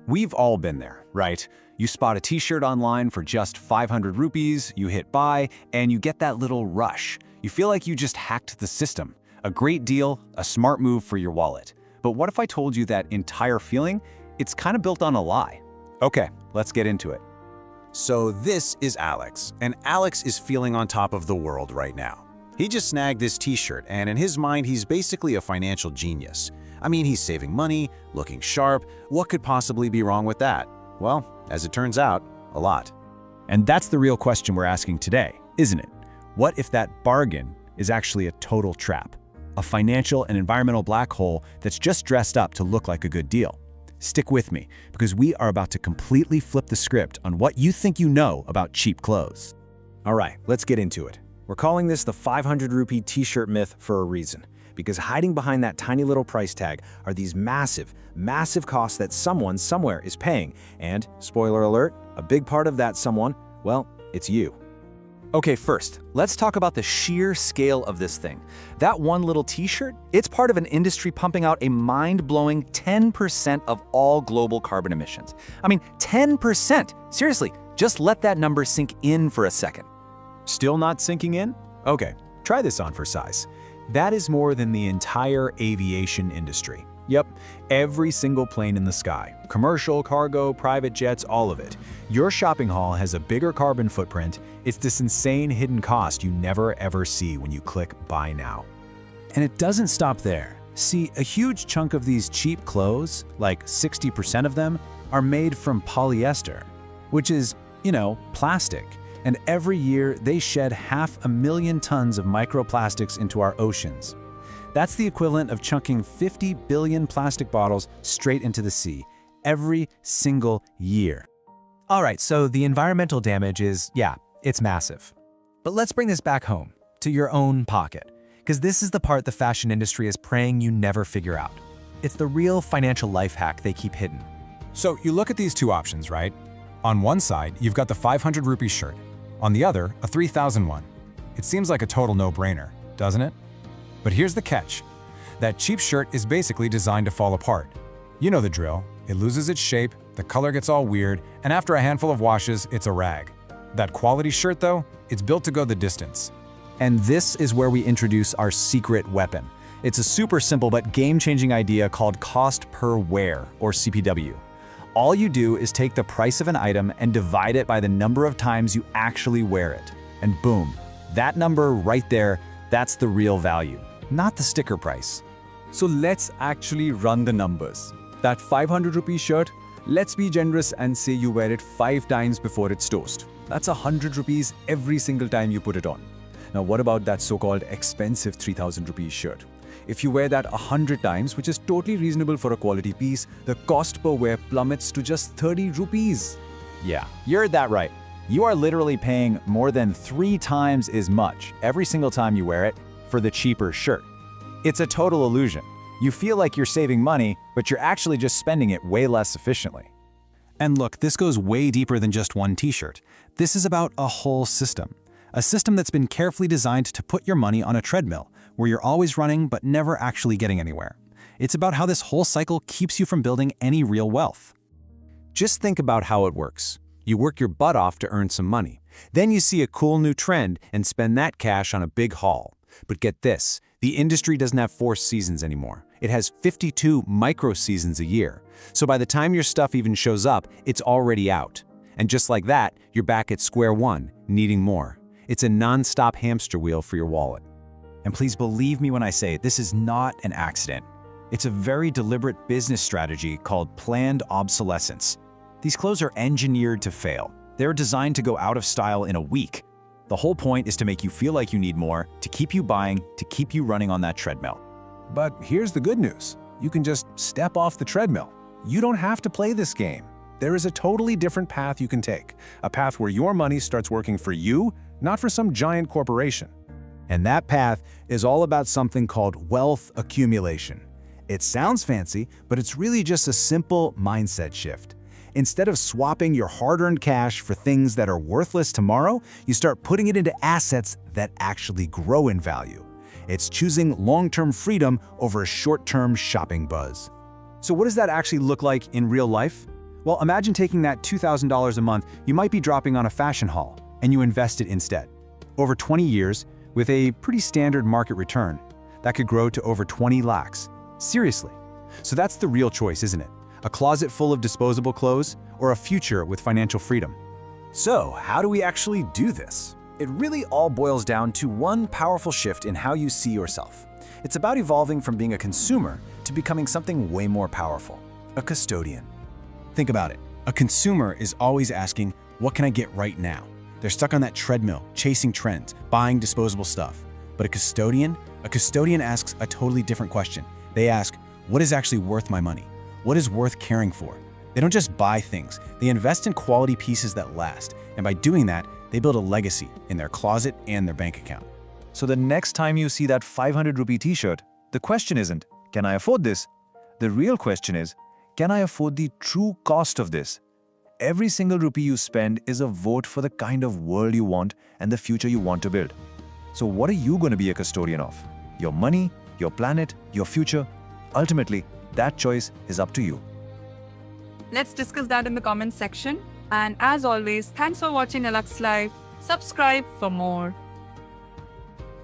We've all been there, right? You spot a t-shirt online for just 500 rupees, you hit buy, and you get that little rush. You feel like you just hacked the system. A great deal, a smart move for your wallet. But what if I told you that entire feeling? It's kind of built on a lie. Okay, let's get into it. So this is Alex, and Alex is feeling on top of the world right now. He just snagged this t-shirt, and in his mind, he's basically a financial genius. I mean, he's saving money, looking sharp. What could possibly be wrong with that? Well, as it turns out, a lot. And that's the real question we're asking today, isn't it? What if that bargain is actually a total trap? A financial and environmental black hole that's just dressed up to look like a good deal? Stick with me, because we are about to completely flip the script on what you think you know about cheap clothes. All right, let's get into it. We're calling this the 500 rupee t-shirt myth for a reason, because hiding behind that tiny little price tag are these massive, massive costs that someone somewhere is paying. And, spoiler alert, a big part of that someone, well, it's you. Okay, first, let's talk about the sheer scale of this thing. That one little t-shirt, it's part of an industry pumping out a mind-blowing 10% of all global carbon emissions. I mean, 10%! Seriously, just let that number sink in for a second. Still not sinking in? Okay, try this on for size. That is more than the entire aviation industry. Yep, every single plane in the sky. Commercial, cargo, private jets, all of it. Your shopping haul has a bigger carbon footprint. It's this insane hidden cost you never ever see when you click Buy Now. And it doesn't stop there. See, a huge chunk of these cheap clothes, like 60% of them, are made from polyester, which is, plastic. And every year, they shed 500,000 tons of microplastics into our oceans. That's the equivalent of chunking 50 billion plastic bottles straight into the sea every single year. All right, so the environmental damage is, it's massive. But let's bring this back home, to your own pocket, because this is the part the fashion industry is praying you never figure out. It's the real financial life hack they keep hidden. So you look at these two options, right? On one side, you've got the 500 rupee shirt. On the other, a 3,000 one. It seems like a total no-brainer, doesn't it? But here's the catch. That cheap shirt is basically designed to fall apart. You know the drill. It loses its shape, the color gets all weird, and after a handful of washes, it's a rag. That quality shirt, though, it's built to go the distance. And this is where we introduce our secret weapon. It's a super simple but game-changing idea called cost per wear, or CPW. All you do is take the price of an item and divide it by the number of times you actually wear it. And boom, that number right there, that's the real value, not the sticker price. So let's actually run the numbers. That 500 rupee shirt, let's be generous and say you wear it 5 times before it's toast. That's 100 rupees every single time you put it on. Now what about that so-called expensive 3000 rupees shirt? If you wear that 100 times, which is totally reasonable for a quality piece, the cost per wear plummets to just 30 rupees. Yeah, you heard that right. You are literally paying more than 3 times as much every single time you wear it for the cheaper shirt. It's a total illusion. You feel like you're saving money, but you're actually just spending it way less efficiently. And look, this goes way deeper than just one t-shirt. This is about a whole system. A system that's been carefully designed to put your money on a treadmill, where you're always running but never actually getting anywhere. It's about how this whole cycle keeps you from building any real wealth. Just think about how it works. You work your butt off to earn some money. Then you see a cool new trend and spend that cash on a big haul. But get this, the industry doesn't have 4 seasons anymore. It has 52 micro-seasons a year. So by the time your stuff even shows up, it's already out. And just like that, you're back at square one, needing more. It's a non-stop hamster wheel for your wallet. And please believe me when I say this is not an accident. It's a very deliberate business strategy called planned obsolescence. These clothes are engineered to fail. They're designed to go out of style in a week. The whole point is to make you feel like you need more, to keep you buying, to keep you running on that treadmill. But here's the good news. You can just step off the treadmill. You don't have to play this game. There is a totally different path you can take. A path where your money starts working for you, not for some giant corporation. And that path is all about something called wealth accumulation. It sounds fancy, but it's really just a simple mindset shift. Instead of swapping your hard-earned cash for things that are worthless tomorrow, you start putting it into assets that actually grow in value. It's choosing long-term freedom over a short-term shopping buzz. So what does that actually look like in real life? Well, imagine taking that $2,000 a month you might be dropping on a fashion haul, and you invest it instead. Over 20 years, with a pretty standard market return, that could grow to over 20 lakhs. Seriously. So that's the real choice, isn't it? A closet full of disposable clothes, or a future with financial freedom? So, how do we actually do this? It really all boils down to one powerful shift in how you see yourself. It's about evolving from being a consumer to becoming something way more powerful, a custodian. Think about it. A consumer is always asking, what can I get right now? They're stuck on that treadmill, chasing trends, buying disposable stuff. But a custodian asks a totally different question. They ask, what is actually worth my money? What is worth caring for? They don't just buy things, they invest in quality pieces that last. And by doing that, they build a legacy in their closet and their bank account. So the next time you see that 500 rupee t-shirt, the question isn't, can I afford this? The real question is, can I afford the true cost of this? Every single rupee you spend is a vote for the kind of world you want and the future you want to build. So what are you going to be a custodian of? Your money, your planet, your future? Ultimately, that choice is up to you. Let's discuss that in the comments section. And as always, thanks for watching Alux Live. Subscribe for more.